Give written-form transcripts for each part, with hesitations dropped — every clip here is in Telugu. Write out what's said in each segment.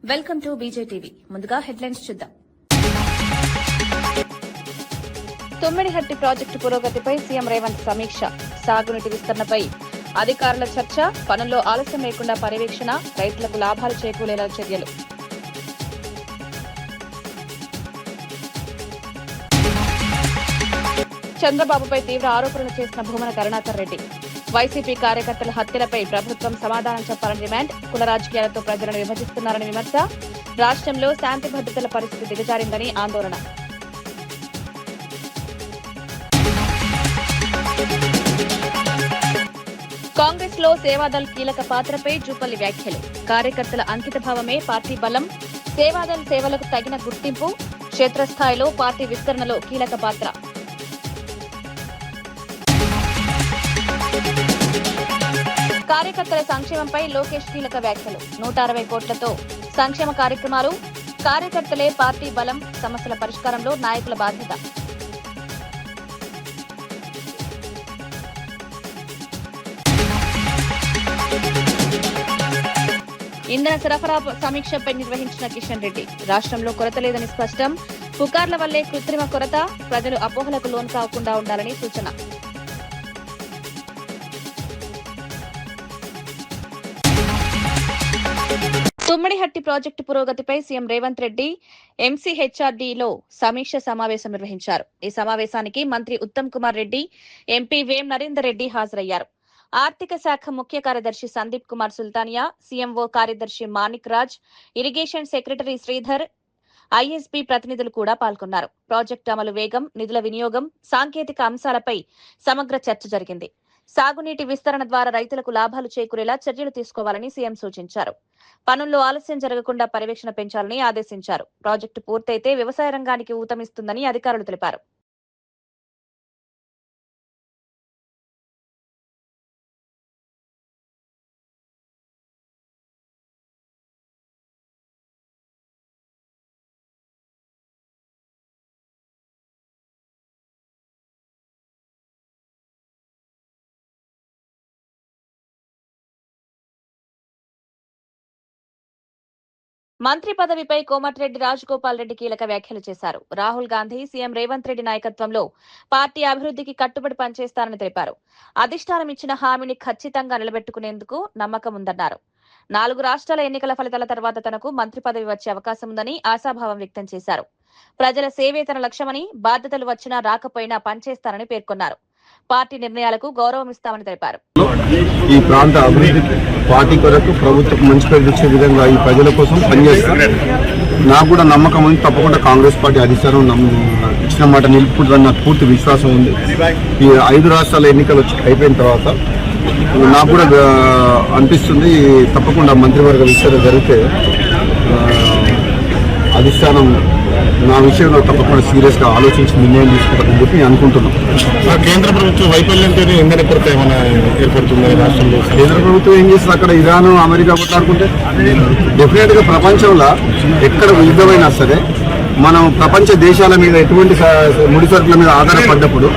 Welcome to బీజేటీవీ. ముందుగా హెడ్లైన్స్ చూద్దాం. తుమ్మిడిహట్టి ప్రాజెక్టు పురోగతిపై సీఎం రేవంత్ సమీక్ష. సాగునీటి విస్తరణపై అధికారుల చర్చ. పనుల్లో ఆలస్యం లేకుండా పర్యవేక్షణ. రైతులకు లాభాలు చేకూరేలా చర్యలు. చంద్రబాబుపై తీవ్ర ఆరోపణలు చేసిన భూమన కరుణాకర్ రెడ్డి. వైసీపీ కార్యకర్తల హత్యలపై ప్రభుత్వం సమాధానం చెప్పాలని డిమాండ్. కుల రాజకీయాలతో ప్రజలను విభజిస్తున్నారని విమర్శ. రాష్ట్రంలో శాంతి భద్రతల పరిస్థితి దిగజారిందని ఆందోళన. కాంగ్రెస్ లో సేవాదల్ కీలక పాత్రపై జూపల్లి వ్యాఖ్యలు. కార్యకర్తల అంకితభావమే పార్టీ బలం. సేవాదల్ సేవలకు తగిన గుర్తింపు. క్షేత్రస్థాయిలో పార్టీ విస్తరణలో కీలక పాత్ర. కార్యకర్తల సంక్షేమంపై లోకేష్ కీలక వ్యాఖ్యలు. 160 కోట్లతో సంక్షేమ కార్యక్రమాలు. కార్యకర్తలే పార్టీ బలం. సమస్యల పరిష్కారంలో నాయకుల బాధ్యత. ఇంధన సరఫరా సమీక్షపై నిర్వహించిన కిషన్ రెడ్డి. రాష్ట్రంలో కొరత లేదని స్పష్టం. పుకార్ల వల్లే కృత్రిమ కొరత. ప్రజలు అపోహలకు లోను కాకుండా ఉండాలని సూచన. తుమ్మిడిహట్టి ప్రాజెక్టు పురోగతిపై సీఎం రేవంత్ రెడ్డి ఎంసీహెచ్ఆర్డీలో సమీక్ష సమావేశం నిర్వహించారు. ఈ సమావేశానికి మంత్రి ఉత్తమ్ కుమార్ రెడ్డి, ఎంపీ వేం నరేందర్ రెడ్డి హాజరయ్యారు. ఆర్థిక శాఖ ముఖ్య కార్యదర్శి సందీప్ కుమార్ సుల్తానియా, సీఎంఓ కార్యదర్శి Manik Raj, irrigation secretary Sridhar, ISB ప్రతినిధులు కూడా పాల్గొన్నారు. ప్రాజెక్టు అమలు వేగం, నిధుల వినియోగం, సాంకేతిక అంశాలపై సమగ్ర చర్చ జరిగింది. సాగునీటి విస్తరణ ద్వారా రైతులకు లాభాలు చేకూరేలా చర్యలు తీసుకోవాలని సీఎం సూచించారు. పనుల్లో ఆలస్యం జరగకుండా పర్యవేక్షణ పెంచాలని ఆదేశించారు. ప్రాజెక్టు పూర్తయితే వ్యవసాయ రంగానికి ఊతమిస్తుందని అధికారులు తెలిపారు. మంత్రి పదవిపై కోమటిరెడ్డి రాజగోపాల్ రెడ్డి కీలక వ్యాఖ్యలు చేశారు. రాహుల్ గాంధీ, సీఎం రేవంత్ రెడ్డి నాయకత్వంలో పార్టీ అభివృద్ధికి కట్టుబడి పనిచేస్తారని తెలిపారు. అధిష్టానం ఇచ్చిన హామీని ఖచ్చితంగా నిలబెట్టుకునేందుకు నమ్మకం ఉందన్నారు. 4 రాష్ట్రాల ఎన్నికల ఫలితాల తర్వాత తనకు మంత్రి పదవి వచ్చే అవకాశం ఉందని ఆశాభావం వ్యక్తం చేశారు. ప్రజల సేవే తన లక్ష్యమని, బాధ్యతలు వచ్చినా రాకపోయినా పనిచేస్తారని పేర్కొన్నారు. పార్టీ నిర్ణయాలకు గౌరవమిస్తామని తెలిపారు. ఈ ప్రాంత అభివృద్ధికి పార్టీ కొరకు ప్రభుత్వం మంచి పేరు తెచ్చే విధంగా ఈ ప్రజల కోసం పనిచేస్తారు. నాకు కూడా నమ్మకం ఉంది. తప్పకుండా కాంగ్రెస్ పార్టీ అధికారం ఇచ్చిన మాట నిలుపుకుంటుందని నాకు పూర్తి విశ్వాసం ఉంది. ఈ 5 రాష్ట్రాల ఎన్నికలు అయిపోయిన తర్వాత నాకు కూడా అనిపిస్తుంది తప్పకుండా మంత్రివర్గ విస్తరణ జరిగితే అధిష్టానం నా విషయంలో తప్పకుండా సీరియస్ గా ఆలోచించి నిర్ణయం తీసుకుంటారని చెప్పి నేను అనుకుంటున్నాను. కేంద్ర ప్రభుత్వం వైఫల్యంతోనే ఇంధన కొరత ఏమైనా ఏర్పడుతుందని రాష్ట్రంలో కేంద్ర ప్రభుత్వం ఏం చేస్తుంది? అక్కడ ఇరాన్, అమెరికా కొట్లాడుకుంటే డెఫినెట్ గా ప్రపంచంలో ఎక్కడ యుద్ధమైనా సరే మనం ప్రపంచ దేశాల మీద ఎటువంటి ముడి సరుకుల మీద ఆధారపడ్డప్పుడు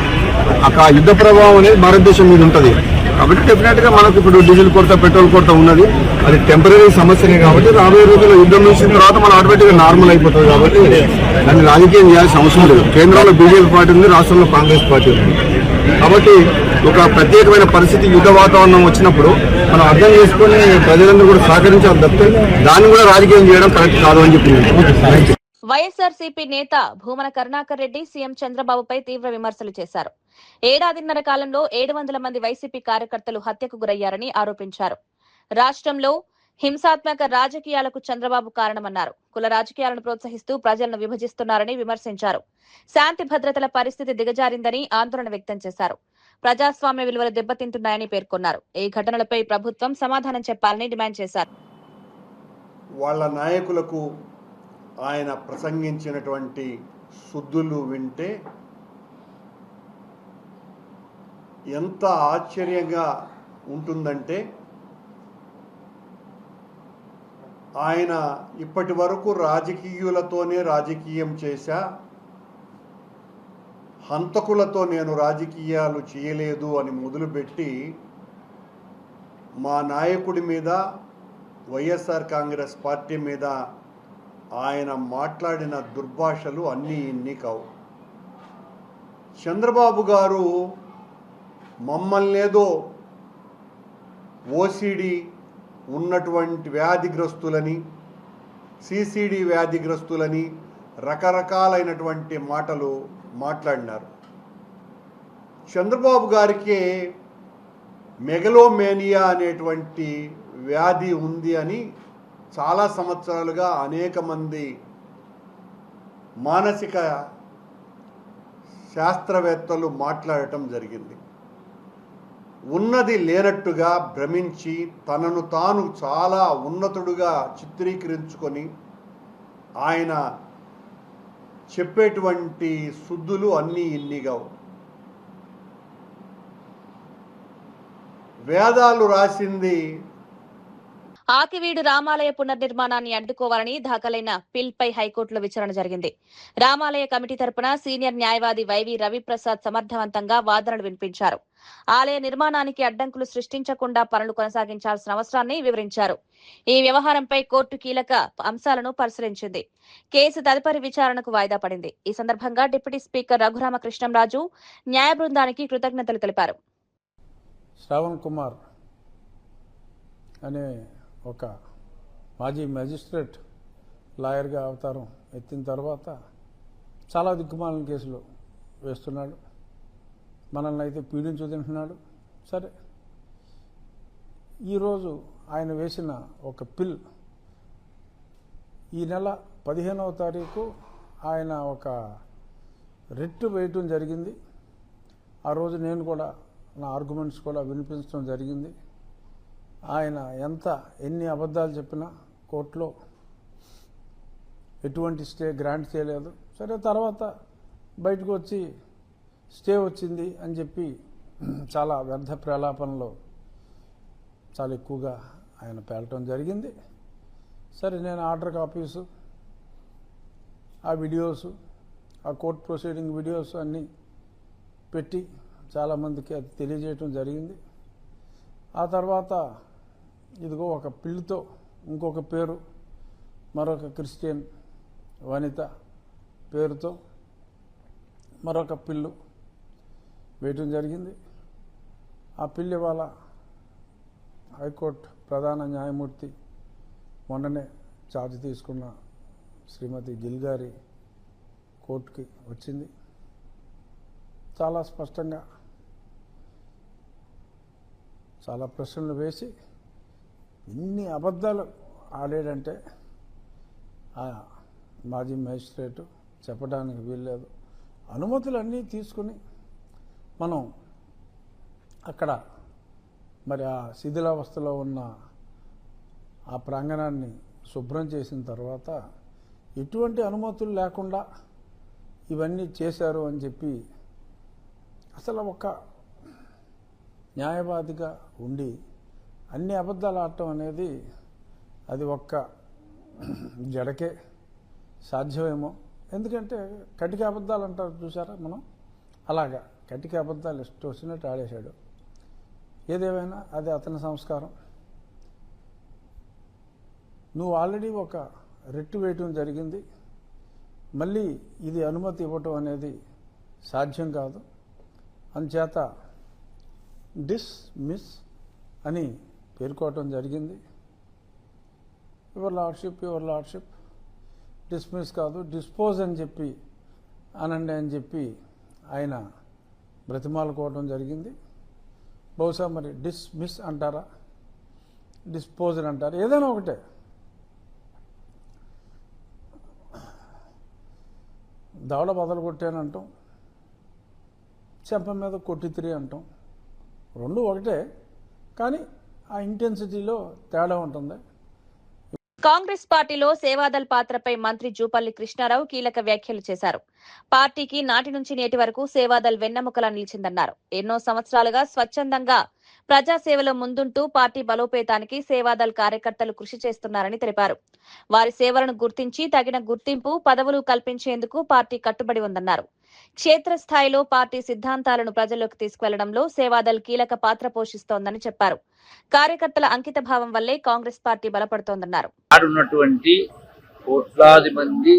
ఆ యుద్ధ ప్రభావం అనేది భారతదేశం మీద ఉంటుంది. కాబట్టి డెఫినెట్ గా మనకు ఇప్పుడు డీజిల్ కొరత, పెట్రోల్ కొరత ఉన్నది. అది టెంపరీ సమస్యనే కాబట్టి రాబోయే రోజుల్లో యుద్ధం ముగిసిన తర్వాత మనం ఆటోమేటిక్ గా నార్మల్ అయిపోతుంది. కాబట్టి దాన్ని రాజకీయం చేయాల్సిన అవసరం లేదు. కేంద్రంలో బీజేపీ పార్టీ ఉంది, రాష్ట్రంలో కాంగ్రెస్ పార్టీ ఉంది. కాబట్టి ఒక ప్రత్యేకమైన పరిస్థితి, యుద్ధ వాతావరణం వచ్చినప్పుడు మనం అర్థం చేసుకుని ప్రజలందరూ కూడా సహకరించాలి తప్పితే దాన్ని కూడా రాజకీయం చేయడం కరెక్ట్ కాదు అని చెప్పి. వైఎస్ఆర్సీపీ నేత భూమన కరుణాకర్ రెడ్డి సీఎం చంద్రబాబుపై తీవ్ర విమర్శలు చేశారు. 1.5 కాలంలో 700 మంది వైసీపీ కార్యకర్తలు హత్యకు గురయ్యారని ఆరోపించారు. రాష్ట్రంలో హింసాత్మక రాజకీయాలకు చంద్రబాబు కారణమన్నారు. కుల రాజకీయాలను ప్రోత్సహిస్తూ ప్రజలను విభజిస్తున్నారని విమర్శించారు. శాంతి భద్రతల పరిస్థితి దిగజారిందని ఆందోళన వ్యక్తం చేశారు. ప్రజాస్వామ్య విలువలు దెబ్బతింటున్నాయని పేర్కొన్నారు. ఈ ఘటనలపై ప్రభుత్వం సమాధానం చెప్పాలని డిమాండ్ చేశారు. వాళ్ళ నాయకులకు ఆయన ప్రసంగించినటువంటి సుద్దులు వింటే ఎంత ఆశ్చర్యంగా ఉంటుందంటే, ఆయన ఇప్పటి వరకు రాజకీయులతోనే రాజకీయం చేశా, హంతకులతో నేను రాజకీయాలు చేయలేదు అని మొదలుపెట్టి మా నాయకుడి మీద, వైఎస్ఆర్ కాంగ్రెస్ పార్టీ మీద ఆయన మాట్లాడిన దుర్భాషలు అన్నీ ఇన్ని కావు. చంద్రబాబు గారు మమ్మల్ని ఏదో ఓసిడి ఉన్నటువంటి వ్యాధిగ్రస్తులని, సిసిడి వ్యాధిగ్రస్తులని రకరకాలైనటువంటి మాటలు మాట్లాడినారు. చంద్రబాబు గారికి మెగలోమేనియా అనేటువంటి వ్యాధి ఉంది అని చాలా సంవత్సరాలుగా అనేక మంది మానసిక శాస్త్రవేత్తలు మాట్లాడటం జరిగింది. ఉన్నది లేనట్టుగా భ్రమించి తనను తాను చాలా ఉన్నతుడుగా చిత్రీకరించుకొని ఆయన చెప్పేటువంటి శుద్ధులు అన్నీ ఇన్నిగా. వేదాలు రాసింది ఆకివీడు రామాలయ పునర్నిర్మాణాన్ని అడ్డుకోవాలని దాఖలైన పిల్పై హైకోర్టులో విచారణ జరిగింది. రామాలయ కమిటీ తరపున సీనియర్ న్యాయవాది వైవి రవిప్రసాద్ సమర్థవంతంగా వాదనలు వినిపించారు. ఆలయ నిర్మాణానికి అడ్డంకులు సృష్టించకుండా పనులు కొనసాగించాల్సిన అవసరాన్ని వివరించారు. ఈ వ్యవహారంపై కోర్టు కీలక అంశాలను పరిశీలించింది. కేసు తదుపరి విచారణకు వాయిదా పడింది. ఈ సందర్భంగా డిప్యూటీ స్పీకర్ రఘురామకృష్ణంరాజు న్యాయ బృందానికి కృతజ్ఞతలు తెలిపారు. శ్రావణ్ కుమార్ అనే ఒక మాజీ మెజిస్ట్రేట్ లాయర్గా అవతారం ఎత్తిన తర్వాత చాలా దిక్కుమాలిన కేసులు వేస్తున్నాడు. మనల్ని అయితే పీడించు తింటున్నాడు. సరే, ఈరోజు ఆయన వేసిన ఒక పిల్ ఈ నెల 15వ తారీఖు ఆయన ఒక రిట్ వేయటం జరిగింది. ఆ రోజు నేను కూడా నా ఆర్గ్యుమెంట్స్ కూడా వినిపించడం జరిగింది. ఆయన ఎన్ని అబద్ధాలు చెప్పినా కోర్టులో ఎటువంటి స్టే గ్రాంట్ చేయలేదు. సరే, తర్వాత బయటకు వచ్చి స్టే వచ్చింది అని చెప్పి చాలా వ్యర్థ ప్రలాపనలో చాలా ఎక్కువగా ఆయన పేలటం జరిగింది. సరే, నేను ఆర్డర్ కాపీసు, ఆ వీడియోసు, ఆ కోర్ట్ ప్రొసీడింగ్ వీడియోస్ అన్నీ పెట్టి చాలామందికి అది తెలియజేయటం జరిగింది. ఆ తర్వాత ఇదిగో ఒక పిల్లుతో ఇంకొక పేరు, మరొక క్రిస్టియన్ వనిత పేరుతో మరొక పిల్లు వేయటం జరిగింది. ఆ పిల్లి ఇవాళ హైకోర్టు ప్రధాన న్యాయమూర్తి మొన్ననే ఛార్జ్ తీసుకున్న శ్రీమతి గిల్ గారి కోర్టుకి వచ్చింది. చాలా స్పష్టంగా చాలా ప్రశ్నలు వేసి ఇన్ని అబద్ధాలు ఆడాడంటే ఆ మాజీ మేజిస్ట్రేటు చెప్పడానికి వీల్లేదు. అనుమతులన్నీ తీసుకుని మనం అక్కడ మరి ఆ శిథిలావస్థలో ఉన్న ఆ ప్రాంగణాన్ని శుభ్రం చేసిన తర్వాత ఎటువంటి అనుమతులు లేకుండా ఇవన్నీ చేశారు అని చెప్పి అసలు ఒక న్యాయవాదిగా ఉండి అన్ని అబద్ధాలు ఆడటం అనేది అది ఒక్క జడకే సాధ్యమేమో. ఎందుకంటే కటిక అబద్ధాలు అంటారు చూసారా మనం, అలాగా కటిక అబద్ధాలు ఇష్టం వచ్చినట్టు ఆడేశాడు. ఏదేమైనా అది అతని సంస్కారం. నువ్వు ఆల్రెడీ ఒక రిట్ వేయటం జరిగింది, మళ్ళీ ఇది అనుమతి ఇవ్వటం అనేది సాధ్యం కాదు. అందుచేత డిస్మిస్ అని పేర్కోవటం జరిగింది. యువర్ లార్డ్షిప్ డిస్మిస్ కాదు, డిస్పోజ్ అని చెప్పి అనండి అని చెప్పి ఆయన బ్రతిమాలుకోవటం జరిగింది. బహుశా మరి డిస్మిస్ అంటారా, డిస్పోజ్ అంటారా, ఏదైనా ఒకటే. దవడ బదలు కొట్టానంటాం, చెంప మీద కొట్టితిరి అంటాం, రెండు ఒకటే, కానీ ఆ ఇంటెన్సిటీలో తేడా ఉంటుంది. కాంగ్రెస్ పార్టీలో సేవాదల్ పాత్రపై మంత్రి జూపల్లి కృష్ణారావు కీలక వ్యాఖ్యలు చేశారు. పార్టీకి నాటి నుంచి నేటి వరకు సేవాదల్ వెన్నెముకలా నిలిచిందన్నారు. ఎన్నో సంవత్సరాలుగా స్వచ్ఛందంగా ప్రజాసేవలో ముందుంటూ పార్టీ బలోపేతానికి సేవాదల్ కార్యకర్తలు కృషి చేస్తున్నారని తెలిపారు. వారి సేవలను గుర్తించి తగిన గుర్తింపు, పదవులు కల్పించేందుకు పార్టీ కట్టుబడి ఉందన్నారు. క్షేత్రస్థాయిలో పార్టీ సిద్ధాంతాలను ప్రజల్లోకి తీసుకువెళ్లడంలో సేవాదల్ కీలక పాత్ర పోషిస్తోందని చెప్పారు. కార్యకర్తల అంకిత భావం వల్లే కాంగ్రెస్ పార్టీ బలపడుతోందన్నారు. ఉన్నటువంటి కోట్లాది మంది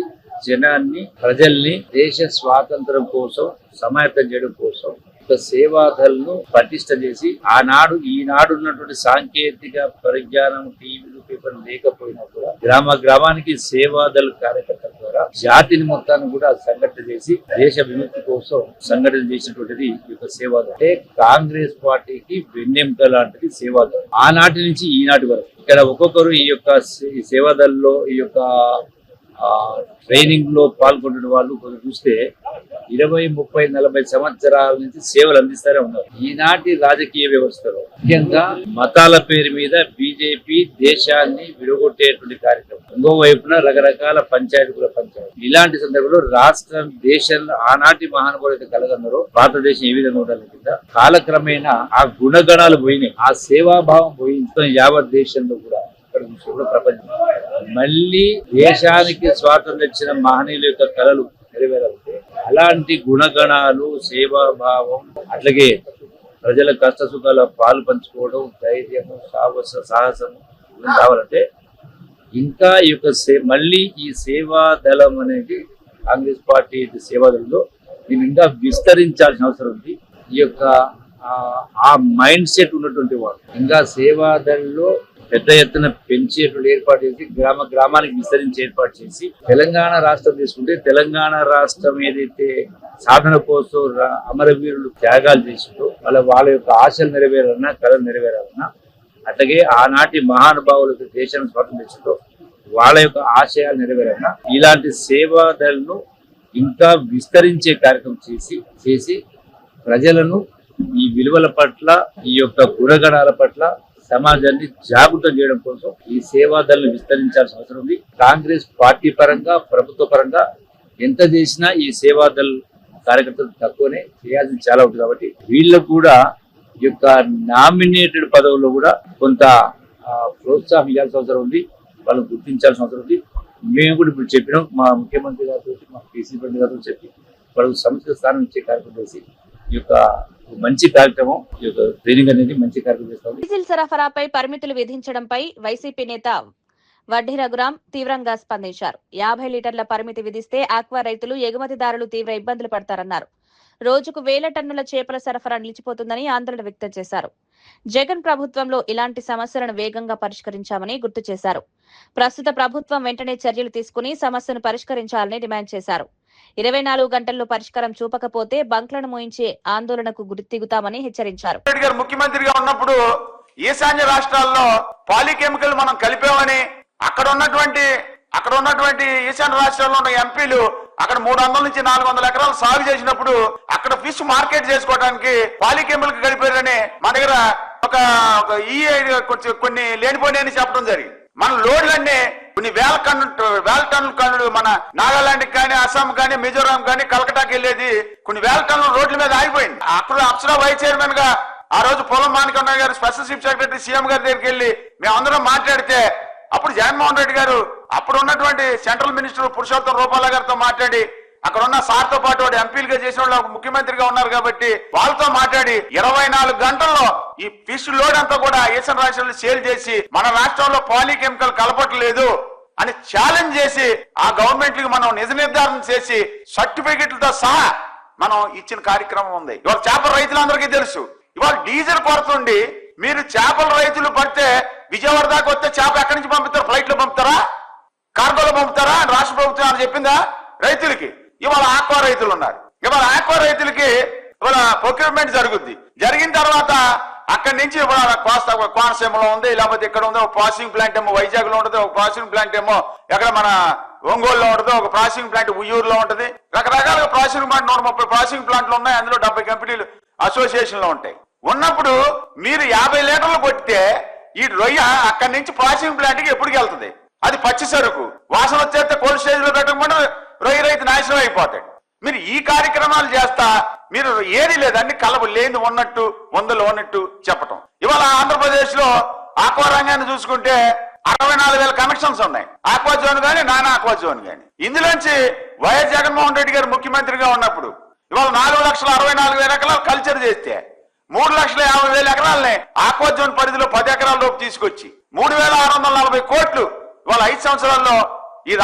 జనాన్ని, ప్రజల్ని దేశ స్వాతంత్రం కోసం సమాయత్తం చేయడం కోసం ఒక సేవాదళ్ను పటిష్ట చేసి ఈనాడు ఉన్నటువంటి సాంకేతిక పరిజ్ఞానం, టీవీలు, పేపర్లు లేకపోయినా కూడా గ్రామానికి సేవాదళ కార్యకర్తల ద్వారా జాతిని మొత్తాన్ని కూడా సంఘటన చేసి దేశ విముక్తి కోసం సంఘటన చేసినటువంటిది ఈ యొక్క సేవాదళం. అంటే కాంగ్రెస్ పార్టీకి వెన్నెముక లాంటిది సేవాదళం. ఆనాటి నుంచి ఈనాటి వరకు ఇక్కడ ఒక్కొక్కరు ఈ యొక్క సేవాదళలో ఈ యొక్క ట్రైనింగ్ లో పాల్గొన్న వాళ్ళు కొంచెం చూస్తే 20, 30, 40 సంవత్సరాల నుంచి సేవలు అందిస్తూనే ఉన్నారు. ఈనాటి రాజకీయ వ్యవస్థలో ముఖ్యంగా మతాల పేరు మీద బీజేపీ దేశాన్ని విడగొట్టేటువంటి కార్యక్రమం, ఇంకో వైపున రకరకాల పంచాయతీల పంచాయతీ. ఇలాంటి సందర్భంలో రాష్ట్రం, దేశంలో ఆనాటి మహానుభావులు కలగందరూ భారతదేశం ఏ విధంగా ఉండాలి కింద కాలక్రమేణా ఆ గుణగణాలు పోయినాయి, ఆ సేవాభావం పోయింది. యావత్ దేశంలో కూడా ప్రపంచం మళ్ళీ దేశానికి స్వాతంత్రం ఇచ్చిన మహనీయుల యొక్క కళలు నెరవేరాలంటే అలాంటి గుణగణాలు, సేవాభావం, అట్లాగే ప్రజల కష్ట సుఖాల పాలు పంచుకోవడం, ధైర్యము, సాహసము కావాలంటే ఇంకా ఈ యొక్క మళ్ళీ ఈ సేవా దళం అనేది కాంగ్రెస్ పార్టీ సేవాదళంలో దీన్ని ఇంకా విస్తరించాల్సిన అవసరం ఉంది. ఈ యొక్క ఆ మైండ్ సెట్ ఉన్నటువంటి వాడు ఇంకా సేవాదళంలో పెద్ద ఎత్తున పెంచేటువంటి ఏర్పాటు చేసి గ్రామానికి విస్తరించి ఏర్పాటు చేసి తెలంగాణ రాష్ట్రం తీసుకుంటే తెలంగాణ రాష్ట్రం ఏదైతే సాధన కోసం అమరవీరులు త్యాగాలు చేసిందో వాళ్ళ యొక్క ఆశలు నెరవేరాలన్నా, కళలు నెరవేరాలన్నా, అట్లాగే ఆనాటి మహానుభావులకు దేశాన్ని స్వాతంత్రించిందో వాళ్ళ యొక్క ఆశయాలు నెరవేరాలన్నా ఇలాంటి సేవాదళను ఇంకా విస్తరించే కార్యక్రమం చేసి ప్రజలను ఈ విలువల పట్ల, ఈ యొక్క గుణగణాల పట్ల సమాజాన్ని జాగృతం చేయడం కోసం ఈ సేవాదళను విస్తరించాల్సిన అవసరం ఉంది. కాంగ్రెస్ పార్టీ పరంగా, ప్రభుత్వ పరంగా ఎంత చేసినా ఈ సేవాదళ కార్యకర్తలు తక్కువనే, చేయాల్సింది చాలా ఉంటుంది. కాబట్టి వీళ్ళకు కూడా ఈ యొక్క నామినేటెడ్ పదవుల్లో కూడా కొంత ప్రోత్సాహం ఇవ్వాల్సిన అవసరం ఉంది, వాళ్ళని గుర్తించాల్సిన అవసరం ఉంది. మేము కూడా ఇప్పుడు చెప్పినాం, మా ముఖ్యమంత్రి గారితో, మా కేసీఆర్ గారితో చెప్పి వాళ్ళకు సముచిత స్థానం ఇచ్చే కార్యక్రమం చేసి ఈ యొక్క మంచి కార్యక్రమం, ఈ యొక్క ట్రైనింగ్ అనేది మంచి కార్యక్రమం చేస్తాం. డీజిల్ సరఫరాపై పరిమితులు విధించడంపై వైసీపీ నేత వడ్డీ రఘురాం తీవ్రంగా స్పందించారు. 50 లీటర్ల పరిమితి విధిస్తే ఆక్వా రైతులు, ఎగుమతిదారులు తీవ్ర ఇబ్బందులు పడతారన్నారు. రోజుకు 1000 టన్నుల చేపల సరఫరా నిలిచిపోతుందని ఆందోళన వ్యక్తం చేశారు. జగన్ ప్రభుత్వంలో ఇలాంటి సమస్యలను వేగంగా పరిష్కరించామని గుర్తు చేశారు. ప్రస్తుత ప్రభుత్వం వెంటనే చర్యలు తీసుకుని సమస్యను పరిష్కరించాలని డిమాండ్ చేశారు. 24 గంటల్లో పరిష్కారం చూపకపోతే బంక్లను మూయించే ఆందోళనకు గుర్తిగుతామని హెచ్చరించారు. ముఖ్యమంత్రిగా ఉన్నప్పుడు ఈశాన్య రాష్ట్రాల్లో పాలికెమికల్ మనం కలిపామని అక్కడ ఉన్నటువంటి ఈశాన్య రాష్ట్రాల్లో ఉన్న ఎంపీలు అక్కడ 300 నుంచి 400 ఎకరాలు సాగు చేసినప్పుడు అక్కడ ఫిష్ మార్కెట్ చేసుకోవడానికి పాలికెమికల్ కలిపారని మన దగ్గర కొన్ని లేనిపోయినాయని చెప్పడం జరిగింది. మన లోడ్లన్నీ కొన్ని వేల టన్నుల కన్నులు మన నాగాలాండ్ కానీ, అస్సాం కానీ, మిజోరాం కానీ, కలకటాకి వెళ్ళేది కొన్ని వేల టన్నుల రోడ్ల మీద ఆగిపోయింది. అక్కడ అప్సరా వైస్ చైర్మన్ గా ఆ రోజు పొలం మాణికన్న గారు స్పెషల్ చీఫ్ సెక్రటరీ సీఎం గారి దగ్గరికి వెళ్ళి మేమందరం మాట్లాడితే అప్పుడు జగన్మోహన్ రెడ్డి గారు అప్పుడు ఉన్నటువంటి సెంట్రల్ మినిస్టర్ పురుషోత్తం రూపాల గారితో మాట్లాడి అక్కడ ఉన్న సార్తో పాటు వాడు ఎంపీలుగా చేసిన వాళ్ళు ముఖ్యమంత్రిగా ఉన్నారు కాబట్టి వాళ్ళతో మాట్లాడి 24 గంటల్లో ఈ ఫిష్ లోడ్ అంతా కూడా ఈశాన్య రాష్ట్రాల్లో సేల్ చేసి మన రాష్ట్రంలో పాలికెమికల్ కలపట్లేదు అని ఛాలెంజ్ చేసి ఆ గవర్నమెంట్ కి మనం నిజ నిర్ధారణ చేసి సర్టిఫికెట్లతో సహా మనం ఇచ్చిన కార్యక్రమం ఉంది. ఇవాళ చేపల రైతులందరికీ తెలుసు, ఇవాళ డీజిల్ కొరత ఉండి మీరు చేపల రైతులు పడితే విజయవాడ దాకా వస్తే చేప ఎక్కడి నుంచి పంపుతారు? ఫ్లైట్ లో పంపుతారా, కార్గోలో పంపుతారా? రాష్ట్ర ప్రభుత్వం అని చెప్పిందా రైతులకి? ఇవాళ ఆక్వా రైతులు ఉన్నారు. ఇవాళ ఆక్వా రైతులకి ఇవాళ ప్రొక్యూర్మెంట్ జరుగుద్ది. జరిగిన తర్వాత అక్కడి నుంచి కోనసీమలో ఉంది, లేకపోతే ఇక్కడ ఉంది. ఒక ప్రాసెసింగ్ ప్లాంట్ ఏమో వైజాగ్ లో ఉంటుంది, ఒక ప్రాసెసింగ్ ప్లాంట్ ఏమో ఎక్కడ మన ఒంగోలులో ఉంటుంది, ఒక ప్రాసెసింగ్ ప్లాంట్ ఉయ్యూరులో ఉంటుంది. రకరకాల ప్రాసెసింగ్ ప్లాంట్ 130 ప్రాసెసింగ్ ప్లాంట్లు ఉన్నాయి. అందులో 70 కంపెనీలు అసోసియేషన్ లో ఉంటాయి. ఉన్నప్పుడు మీరు 50 లీటర్లు కొట్టితే ఈ రొయ్య అక్కడి నుంచి ప్రాసెసింగ్ ప్లాంట్ కి ఎప్పటికి వెళ్తుంది? అది పచ్చి సరుకు వాసన వచ్చేస్తే కోల్డ్ స్టేజ్ లో పెట్టకుండా రొయ్య రైతు నాశనం అయిపోతాడు. మీరు ఈ కార్యక్రమాలు చేస్తా మీరు ఏది లేదు, అన్ని కలబు లేని ఉన్నట్టు వందలు ఉన్నట్టు చెప్పటం. ఇవాళ ఆంధ్రప్రదేశ్ లో ఆక్వా రంగాన్ని చూసుకుంటే 64,000 కనెక్షన్స్ ఉన్నాయి. ఆక్వా జోన్ కానీ, నాన్ ఆక్వా జోన్ కానీ. ఇందులోంచి వైఎస్ జగన్మోహన్ రెడ్డి గారు ముఖ్యమంత్రిగా ఉన్నప్పుడు ఇవాళ 4,64,000 ఎకరాలు కల్చర్ చేస్తే 3,50,000 ఎకరాలని ఆక్వా జోన్ పరిధిలో 10 ఎకరాల లోపు తీసుకొచ్చి 3,640 కోట్లు ఇవాళ 5 సంవత్సరాల్లో ఈ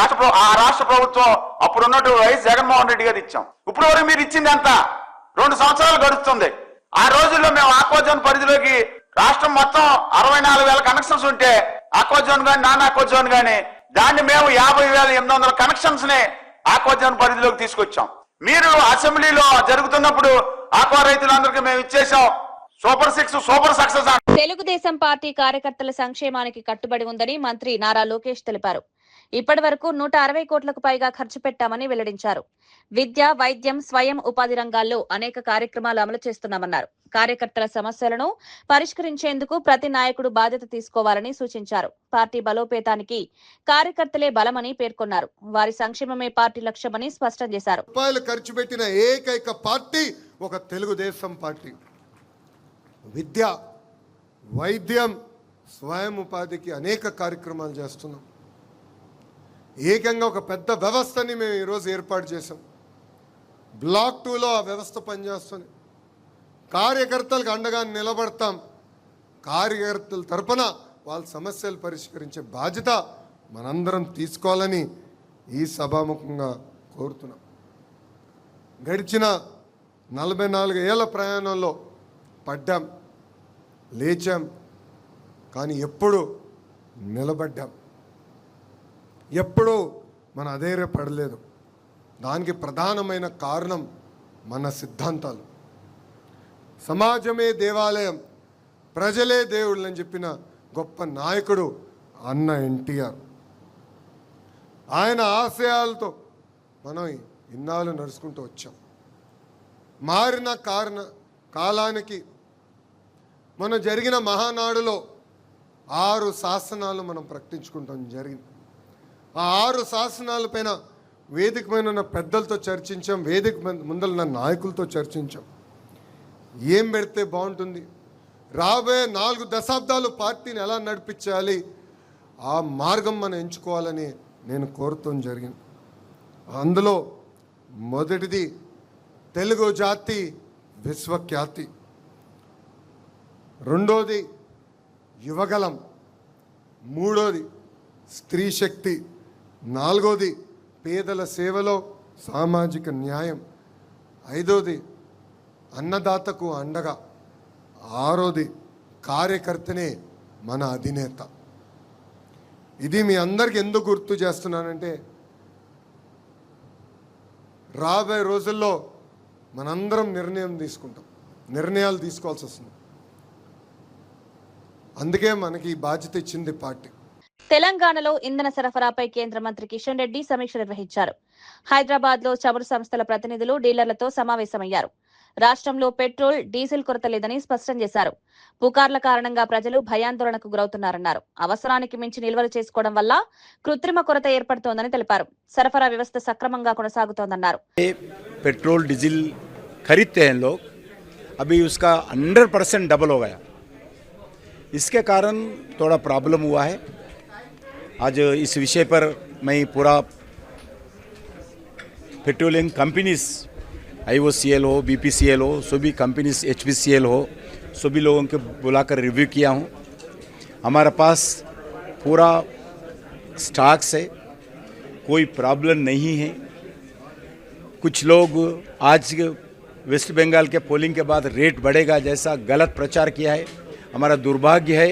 ఆ రాష్ట్ర ప్రభుత్వం అప్పుడు ఉన్నట్టు వైఎస్ జగన్మోహన్ రెడ్డి గారు ఇచ్చాం. ఇప్పుడు వరకు మీరు ఇచ్చింది ఎంత? 2 సంవత్సరాలు గడుస్తుంది. ఆ రోజుల్లో మేము ఆక్వాజోన్ పరిధిలోకి రాష్ట్రం మొత్తం 64,000 కనెక్షన్స్ ఉంటే ఆక్వాజోన్ కానీ నాన్ ఆక్వాజోన్ కానీ దాన్ని మేము 50,800 కనెక్షన్స్ ని ఆక్వాజోన్ పరిధిలోకి తీసుకొచ్చాం. మీరు అసెంబ్లీలో జరుగుతున్నప్పుడు ఆక్వా రైతులందరికీ మేము ఇచ్చేసాం. Super 6 super success. Telugu Desam party కార్యకర్తల సంక్షేమానికి కట్టుబడి ఉందని మంత్రి నారా లోకేష్ తెలిపారు. ఇప్పటి వరకు 160 కోట్లకు పైగా ఖర్చు పెట్టామని వెల్లడించారు. విద్య, వైద్యం, స్వయం ఉపాధి రంగాల్లో అనేక కార్యక్రమాలు అమలు చేస్తున్నామన్నారు. కార్యకర్తల సమస్యలను పరిష్కరించేందుకు ప్రతి నాయకుడు బాధ్యత తీసుకోవాలని సూచించారు. పార్టీ బలోపేతానికి కార్యకర్తలే బలమని పేర్కొన్నారు. వారి సంక్షేమమే పార్టీ లక్ష్యమని స్పష్టం చేశారు. రూపాయలు ఖర్చు పెట్టిన ఏకైక పార్టీ ఒక తెలుగుదేశం పార్టీ. విద్య, వైద్యం, స్వయం ఉపాధికి అనేక కార్యక్రమాలు చేస్తున్నాం. ఏకంగా ఒక పెద్ద వ్యవస్థని మేము ఈరోజు ఏర్పాటు చేసాం. బ్లాక్ 2లో ఆ వ్యవస్థ పనిచేస్తుంది. కార్యకర్తలకు అండగా నిలబడతాం. కార్యకర్తల తరపున వాళ్ళ సమస్యలు పరిష్కరించే బాధ్యత మనందరం తీసుకోవాలని ఈ సభాముఖంగా కోరుతున్నాం. గడిచిన 44 ఏళ్ల ప్రయాణంలో పడ్డాం, లేచాం, కానీ ఎప్పుడు నిలబడ్డాం, ఎప్పుడూ మన అధైర్యపడలేదు. దానికి ప్రధానమైన కారణం మన సిద్ధాంతాలు. సమాజమే దేవాలయం, ప్రజలే దేవుళ్ళు అని చెప్పిన గొప్ప నాయకుడు అన్న ఎన్టీఆర్. ఆయన ఆశయాలతో మనం ఇన్నాళ్ళు నడుచుకుంటూ వచ్చాం. మారిన కాలానికి మనం జరిగిన మహానాడులో 6 శాసనాలు మనం ప్రకటించుకుంటాం జరిగింది. ఆ 6 శాసనాలపైన వేదిక పైన ఉన్న పెద్దలతో చర్చించాం, వేదిక ముందల నాయకులతో చర్చించాం. ఏం పెడితే బాగుంటుంది, రాబోయే 4 దశాబ్దాలు పార్టీని ఎలా నడిపించాలి, ఆ మార్గం మనం ఎంచుకోవాలని నేను కోరుతాం జరిగింది. అందులో మొదటిది తెలుగు జాతి విశ్వఖ్యాతి, రెండోది యువగలం, మూడోది స్త్రీ శక్తి, నాలుగోది పేదల సేవలో సామాజిక న్యాయం, ఐదోది అన్నదాతకు అండగా, ఆరోది కార్యకర్తనే మన అధినేత. ఇది మీ అందరికి ఎందుకు గుర్తు చేస్తున్నానంటే, రాబోయే రోజుల్లో మనందరం నిర్ణయాలు తీసుకోవాల్సి వస్తుంది. అందుకే మనకి ఈ బాధ్యత ఇచ్చింది పార్టీ. తెలంగాణలో ఇంధన సరఫరాపై కేంద్ర మంత్రి కిషన్ రెడ్డి సమీక్ష నిర్వహించారు. హైదరాబాద్ లో చమురు సంస్థల ప్రతినిధులు డీలర్లతో సమావేశమయ్యారు. రాష్ట్రంలో పెట్రోల్, డీజిల్ కొరత లేదని స్పష్టం చేశారు. పుకార్ల కారణంగా ప్రజలు భయాందోళనకు గురవుతున్నారన్నారు. అవసరానికి మించి నిల్వలు చేసుకోవడం వల్ల కృత్రిమ కొరత ఏర్పడుతోందని తెలిపారు. సరఫరా వ్యవస్థ సక్రమంగా కొనసాగుతోందన్నారు. पेट्रोल डीजल खरीदते हैं लोग, अभी उसका 100% डबल हो गया. इसके कारण थोड़ा प्रॉब्लम हुआ है. आज इस विषय पर मैं पूरा पेट्रोलियम कंपनीज, IOCL हो, BPCL हो, सभी कंपनीज, HPCL हो, सभी लोगों को बुलाकर रिव्यू किया हूँ. हमारे पास पूरा स्टॉक्स है, कोई प्रॉब्लम नहीं है. कुछ लोग आज वेस्ट बंगाल के पोलिंग के बाद रेट बढ़ेगा जैसा गलत प्रचार किया है. हमारा दुर्भाग्य है,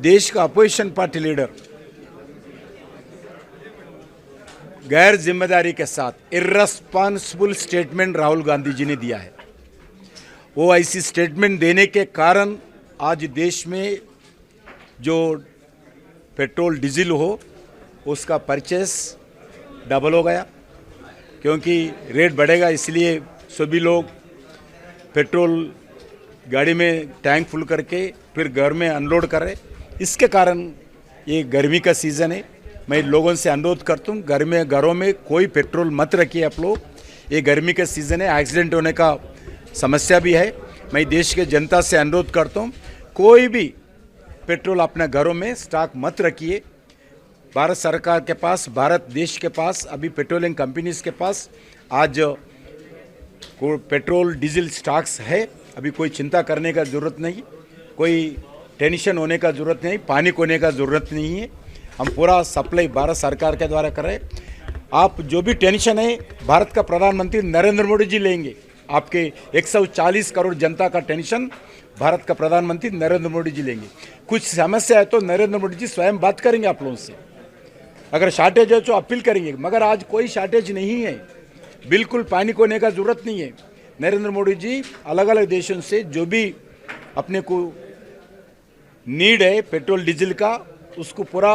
देश का अपोजिशन पार्टी लीडर गैर जिम्मेदारी के साथ इर्रेस्पॉन्सिबल स्टेटमेंट राहुल गांधी जी ने दिया है. वो ऐसी स्टेटमेंट देने के कारण आज देश में जो पेट्रोल डीजल हो उसका परचेस डबल हो गया, क्योंकि रेट बढ़ेगा इसलिए सभी लोग पेट्रोल गाड़ी में टैंक फुल करके फिर घर में अनलोड कर रहे. इसके कारण ये गर्मी का सीज़न है. मैं लोगों से अनुरोध करता हूँ, घरों में कोई पेट्रोल मत रखिए आप लोग. ये गर्मी का सीज़न है, एक्सीडेंट होने का समस्या भी है. मैं देश के जनता से अनुरोध करता हूँ, कोई भी पेट्रोल अपने घरों में स्टॉक मत रखिए. भारत सरकार के पास, भारत देश के पास, अभी पेट्रोलियम कंपनीज के पास आज पेट्रोल डीजल स्टॉक्स है. अभी कोई चिंता करने का ज़रूरत नहीं, कोई टेंशन होने का ज़रूरत नहीं, पैनिक होने का ज़रूरत नहीं है. हम पूरा सप्लाई भारत सरकार के द्वारा कर रहे हैं। आप जो भी टेंशन है भारत का प्रधानमंत्री नरेंद्र मोदी जी लेंगे। आपके 140 करोड़ जनता का टेंशन भारत का प्रधानमंत्री नरेंद्र मोदी जी लेंगे। कुछ समस्या है तो नरेंद्र मोदी जी स्वयं बात करेंगे आप लोगों से। अगर शॉर्टेज है तो अपील करेंगे, मगर आज कोई शॉर्टेज नहीं है, बिल्कुल पानी होने का जरूरत नहीं है। नरेंद्र मोदी जी अलग अलग देशों से जो भी अपने को नीड है पेट्रोल डीजल का, उसको पूरा।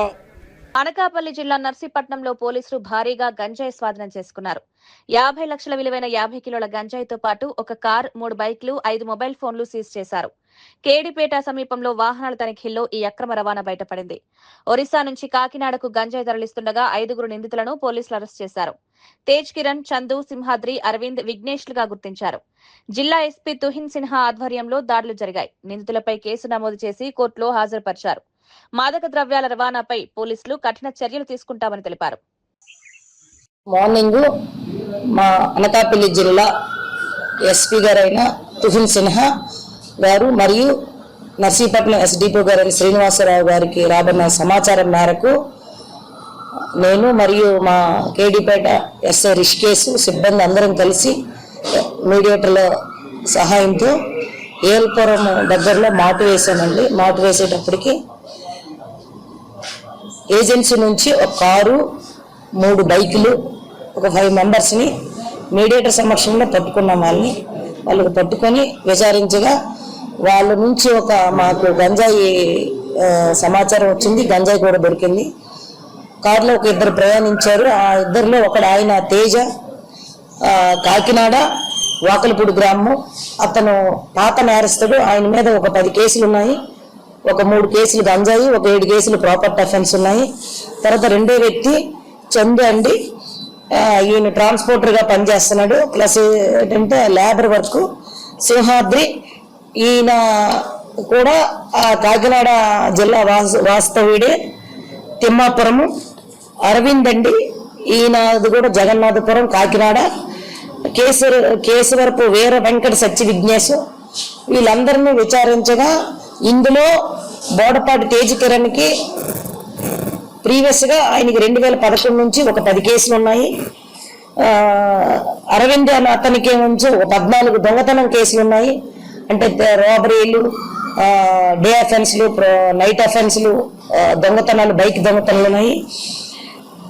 అనకాపల్లి జిల్లా నర్సీపట్నంలో పోలీసులు భారీగా గంజాయి స్వాధీనం చేసుకున్నారు. 50 లక్షల విలువైన 50 కిలోల గంజాయితో పాటు ఒక కార్, 3 బైక్లు, 5 మొబైల్ ఫోన్లు సీజ్ చేశారు. కేడిపేట సమీపంలో వాహనాల తనిఖీల్లో ఈ అక్రమ రవాణా బయటపడింది. ఒరిస్సా నుంచి కాకినాడకు గంజాయి తరలిస్తుండగా 5 నిందితులను పోలీసులు అరెస్ట్ చేశారు. తేజ్ కిరణ్, చందు, సింహాద్రి, అరవింద్, విఘ్నేష్లుగా గుర్తించారు. జిల్లా ఎస్పీ తుహిన్ సిన్హా ఆధ్వర్యంలో దాడులు జరిగాయి. నిందితులపై కేసు నమోదు చేసి కోర్టులో హాజరుపరిచారు. మాదక ద్రవ్యాల రవాణాపై పోలీసులు కఠిన చర్యలు తీసుకుంటామని తెలిపారు. మార్నింగ్ మా అనకాపల్లి జిల్లా ఎస్పీ గారైన తుహిన్ సిన్హా గారు మరియు నర్సీపట్నం ఎస్డిపో గారైన శ్రీనివాసరావు గారికి రాబడిన సమాచారం మేరకు నేను మరియు మా కేడిపేట ఎస్ఐ రిషికేశ్ సిబ్బంది అందరం కలిసి మీడియేటర్ల సహాయంతో ఏల్పురం దగ్గరలో మాటు వేసామండి. మాటు వేసేటప్పటికి ఏజెన్సీ నుంచి ఒక కారు, 3 బైకులు, ఒక 5 మెంబర్స్ని మీడియేటర్ సమక్షంలో పట్టుకున్నాం. వాళ్ళకి పట్టుకొని విచారించగా వాళ్ళ నుంచి మాకు గంజాయి సమాచారం వచ్చింది. గంజాయి కూడా దొరికింది. కారులో ఒక 2 ప్రయాణించారు. ఆ 2లో ఒకడు ఆయన తేజ, కాకినాడ వాకలపూడి గ్రామం. అతను పాత నేరస్తుడు. ఆయన మీద ఒక 10 కేసులు ఉన్నాయి. ఒక 3 కేసులు గంజాయి, ఒక 7 కేసులు ప్రాపర్టీ అఫెన్స్ ఉన్నాయి. తర్వాత 2వ వ్యక్తి చందు అండి, ఈయన ట్రాన్స్పోర్టర్గా పనిచేస్తున్నాడు, ప్లస్ ఏంటంటే లేబర్ వర్క్. సింహాద్రి ఈయన కూడా కాకినాడ జిల్లా వాస్తవ్యుడే, తిమ్మాపురము. అరవింద్ అండి, ఈయనది కూడా జగన్నాథపురం, కాకినాడ. కేశవరపు వీర వెంకట సత్య విఘ్నేశ్. వీళ్ళందరినీ విచారించగా ఇందులో బోడపాటి తేజ్ కిరణ్కి ప్రీవియస్గా ఆయనకి 2011 నుంచి ఒక 10 కేసులు ఉన్నాయి. అరవింద్ అనే అతనికి నుంచి ఒక 14 దొంగతనం కేసులు ఉన్నాయి. అంటే రాబరీలు, డే అఫెన్స్లు, నైట్ అఫెన్స్లు, దొంగతనాలు, బైక్ దొంగతనాలు ఉన్నాయి.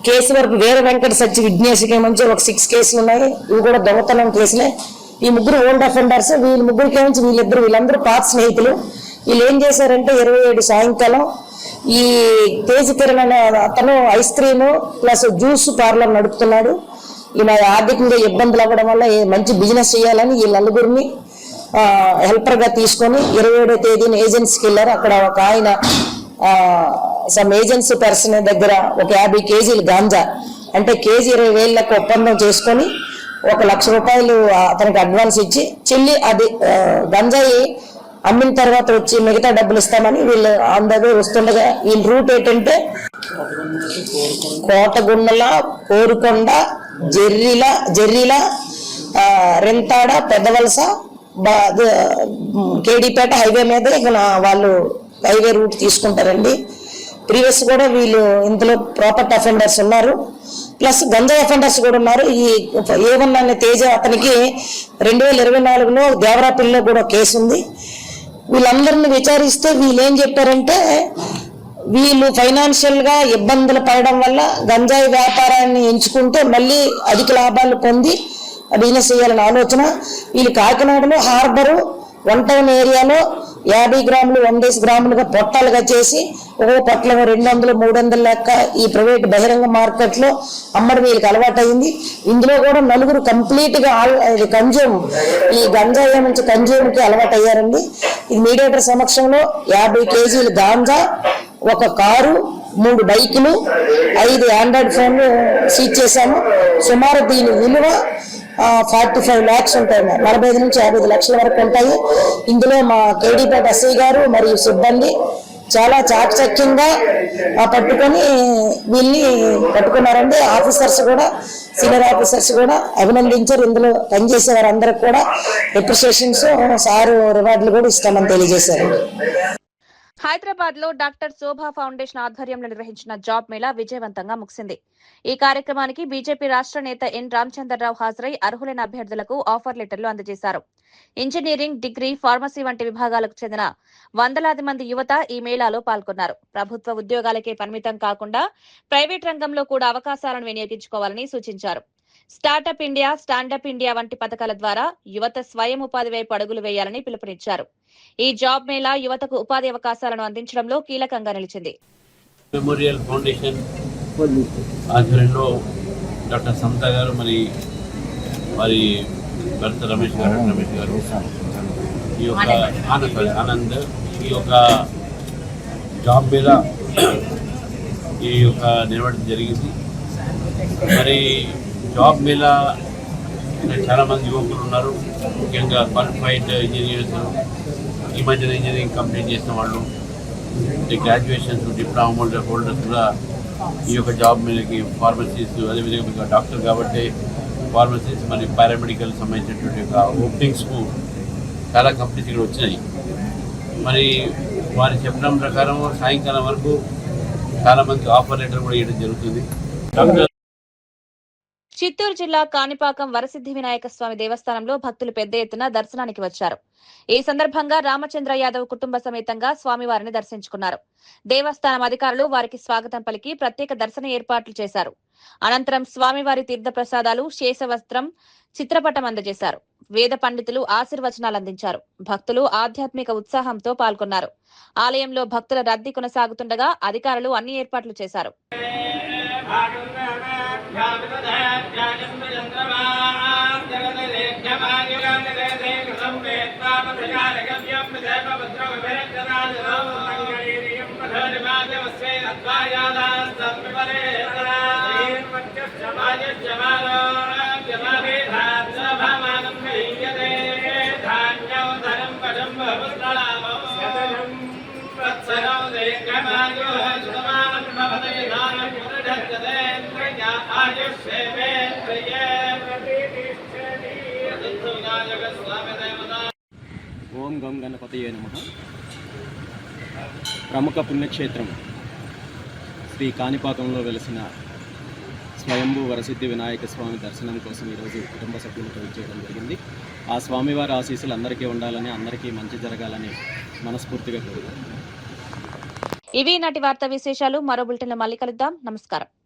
కేశవరపు వీర వెంకట సత్య విఘ్నేశ్కి నుంచి ఒక 6 కేసులు ఉన్నాయి. ఇవి కూడా దొంగతనం కేసులే. ఈ 3 ఓల్డ్ అఫెండర్స్. వీళ్ళ ముగ్గురికి నుంచి వీళ్ళందరూ పాత స్నేహితులు. వీళ్ళు ఏం చేశారంటే 27 సాయంకాలం ఈ తేజ్ కిరణ్ అనే అతను ice cream plus juice parlour నడుపుతున్నాడు. ఈయన ఆర్థికంగా ఇబ్బందులు అవ్వడం వల్ల మంచి బిజినెస్ చేయాలని ఈ నలుగురిని హెల్పర్గా తీసుకొని 27వ తేదీన ఏజెన్సీకి వెళ్ళారు. అక్కడ ఒక ఆయన సమ్ ఏజెన్సీ పర్సన్ దగ్గర ఒక 50 కేజీలు గాంజా, అంటే కేజీ 20,000 లెక్క ఒప్పందం చేసుకొని 1 లక్ష రూపాయలు అతనికి అడ్వాన్స్ ఇచ్చి చెల్లి అది గంజాయి అమ్మిన తర్వాత వచ్చి మిగతా డబ్బులు ఇస్తామని వీళ్ళు అందరూ వస్తుండగా వీళ్ళ రూట్ ఏంటంటే కోటగుండల, కోరుకొండ, జెర్రీల, రెంతాడ, పెద్దవలస, కేడిపేట హైవే మీద ఇక వాళ్ళు హైవే రూట్ తీసుకుంటారండి. ప్రీవియస్ కూడా వీళ్ళు ఇందులో ప్రాపర్టీ అఫెండర్స్ ఉన్నారు, ప్లస్ గంజాయి అఫెండర్స్ కూడా ఉన్నారు. ఈ A1 అనే తేజ అతనికి 2024లో దేవరాపల్లిలో కూడా కేసు ఉంది. వీళ్ళందరిని విచారిస్తే వీళ్ళు ఏం చెప్పారంటే వీళ్ళు ఫైనాన్షియల్గా ఇబ్బందులు పడడం వల్ల గంజాయి వ్యాపారాన్ని ఎంచుకుంటే మళ్ళీ అధిక లాభాలు పొంది బిజినెస్ చేయాలని ఆలోచన. వీళ్ళు కాకినాడలో హార్బరు 1 టౌన్ ఏరియాలో 50 గ్రాములు 100 గ్రాములుగా పొట్టాలుగా చేసి ఒక్కో పొట్ల 200, 300 లెక్క ఈ ప్రైవేట్ బహిరంగ మార్కెట్లో అమ్మడం వీళ్ళకి అలవాటు అయింది. ఇందులో కూడా 4 కంప్లీట్గా ఈ గంజాయి నుంచి కన్జ్యూమ్కి అలవాటు అయ్యారండి. ఇది మీడియేటర్ సమక్షంలో 50 కేజీలు గాంజా, 1 కారు, 3 బైకులు, 5 ఆండ్రాయిడ్ ఫోన్లు సీజ్ చేశాము. సుమారు దీని విలువ 45 lakhs ఉంటాయి. 45 నుంచి 50 లక్షల వరకు ఉంటాయి. ఇందులో మా కేడీపేట ఎస్ఐ గారు మరియు సిబ్బంది చాలా చాకచక్యంగా పట్టుకొని వీళ్ళని పట్టుకున్నారండి. ఆఫీసర్స్ కూడా, సీనియర్ ఆఫీసర్స్ కూడా అభినందించారు. ఇందులో పనిచేసే వారందరికి కూడా అప్రిషియేషన్స్, సారు రివార్డులు కూడా ఇస్తామని తెలియజేశారు. హైదరాబాద్ లో డాక్టర్ శోభా ఫౌండేషన్ ఆధ్వర్యంలో నిర్వహించిన జాబ్ మేళా విజయవంతంగా ముగిసింది. ఈ కార్యక్రమానికి బీజేపీ రాష్ట్ర నేత ఎన్ రామచంద్రరావు హాజరై అర్హులైన అభ్యర్థులకు ఆఫర్ లెటర్లు అందజేశారు. ఇంజనీరింగ్, డిగ్రీ, ఫార్మసీ వంటి విభాగాలకు చెందిన వందలాది మంది యువత ఈ మేళాలో పాల్గొన్నారు. ప్రభుత్వ ఉద్యోగాలకే పరిమితం కాకుండా ప్రైవేట్ రంగంలో కూడా అవకాశాలను వినియోగించుకోవాలని సూచించారు. స్టార్టప్ ఇండియా, స్టాండప్ ఇండియా వంటి పథకాల ద్వారా యువత స్వయం ఉపాధి వైపు అడుగులు వేయాలని పిలుపునిచ్చారు. ఈ జాబ్ మేళా యువతకు ఉపాధి అవకాశాలను అందించడంలో కీలకంగా నిలిచింది. మెమోరియల్ ఫౌండేషన్ ఆధ్వర్యంలో డాక్టర్ సమత గారు మరి భర్త రమేష్ గారు ఈ యొక్క ఆనంద్ ఈ యొక్క జాబ్ మేళా ఈ యొక్క నిర్వహించడం జరిగింది. మరి జాబ్ మేళా చాలా మంది యువకులు ఉన్నారు. ముఖ్యంగా క్వాలిఫైడ్ ఇంజనీర్స్, ఈ మధ్యన ఇంజనీరింగ్ కంప్లీట్ చేసిన వాళ్ళు, గ్రాడ్యుయేషన్స్, డిప్లొమా హోల్డర్స్ కూడా ఈ యొక్క జాబ్ మేళకి, ఫార్మసీస్, అదేవిధంగా డాక్టర్ కాబట్టి ఫార్మసీస్ మరియు పారామెడికల్ సంబంధించినటువంటి యొక్క ఓపెనింగ్స్కు చాలా కంపెనీస్ ఇక్కడ వచ్చినాయి. మరి వారి చెప్పడం ప్రకారం సాయంకాలం వరకు చాలామంది ఆఫర్ లెటర్ కూడా ఇవ్వడం జరుగుతుంది. డాక్టర్ చిత్తూరు జిల్లా కాణిపాకం వరసిద్ధి వినాయక స్వామి దేవస్థానంలో భక్తులు పెద్ద ఎత్తున దర్శనానికి వచ్చారు. ఈ సందర్భంగా రామచంద్ర యాదవ్ కుటుంబ సమేతంగా స్వామివారిని దర్శించుకున్నారు. దేవస్థానం అధికారులు వారికి స్వాగతం పలికి ప్రత్యేక దర్శన ఏర్పాట్లు చేశారు. అనంతరం స్వామివారి తీర్థ ప్రసాదాలు, శేషవస్త్రం, చిత్రపటం అందజేశారు. వేద పండితులు ఆశీర్వచనాలు అందించారు. భక్తులు ఆధ్యాత్మిక ఉత్సాహంతో పాల్గొన్నారు. ఆలయంలో భక్తుల రద్దీ కొనసాగుతుండగా అధికారులు అన్ని ఏర్పాట్లు చేశారు. ఓం గం గణపతయే నమః. ప్రముఖ పుణ్యక్షేత్రం శ్రీ కాణిపాకంలో వెలిసిన స్వయంభూ వరసిద్ధి వినాయక స్వామి దర్శనం కోసం ఈరోజు కుటుంబ సభ్యులతో చేయడం జరిగింది. ఆ స్వామివారి ఆశీస్సులు అందరికీ ఉండాలని, అందరికీ మంచి జరగాలని మనస్ఫూర్తిగా కోరుకుంటున్నాను. ఇవి నాటి వార్తా విశేషాలు. మరో బులెటిన్లో మళ్ళీ కలుద్దాం. నమస్కారం.